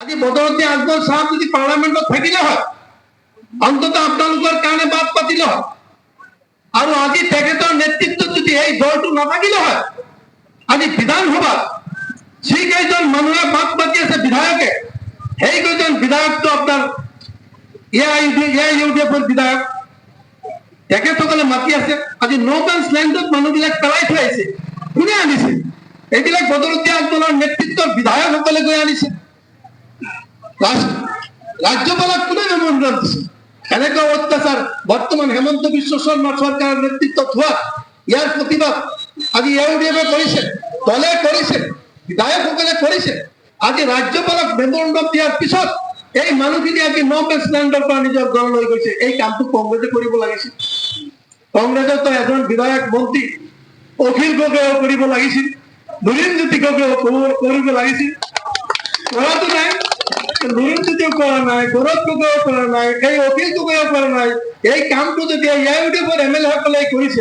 আজি বদৰুদ্দিন আজমল সাহেব যদি পাৰ্লামেণ্টত থাকিলে হয় অন্তত আপোনালোকৰ কাৰণে বাদ পাতিলে হয় আৰু আজি তেখেতৰ নেতৃত্বত যদি এই দলটো নাথাকিলে হয় আজি বিধানসভাত যিকেইজন মানুহে বাদ পাতি আছে বিধায়কে সেইকেইজন বিধায়কটো আপোনাৰ এআইইউডিএফৰ বিধায়ক তেখেতসকলে মাতি আছে আজি ন'মেন্স লেণ্ডত মানুহবিলাক পেলাই থৈ আহিছে কোনে আনিছে এইবিলাক বদৰুদ্দিন আজমলৰ নেতৃত্বৰ বিধায়কসকলে গৈ আনিছে ৰাজ্যপালক কোনে নিমন্ত্ৰণ দিছে এনেকুৱা অত্যাচাৰ বৰ্তমান হেমন্ত বিশ্ব শৰ্মা চৰকাৰৰ নেতৃত্বত হোৱা ইয়াৰ প্ৰতিবাদ আজি ইউডিএফে কৰিছে দলে কৰিছে বিধায়কসকলে কৰিছে আজি ৰাজ্যপালক মেমৰেণ্ডাম দিয়াৰ পিছত এই মানুহখিনি আজি ন'মেন্স লেণ্ডৰ পৰা নিজৰ দল লৈ গৈছে এই কামটো কংগ্ৰেছে কৰিব লাগিছিল কংগ্ৰেছৰ তো এজন বিধায়ক মন্ত্ৰী অখিল গগৈয়ে কৰিব লাগিছিল নৰেন্দ্ৰ গগৈয়ে কৰিব লাগিছিল কৰাটো নাই নুৰুদ্দিনও কৰা নাই গৌৰব গগৈও কৰা নাই এই অখিল গগৈও কৰা নাই এই কামটো যদি ইউডিএফৰ এমএলএ সকলে কৰিছে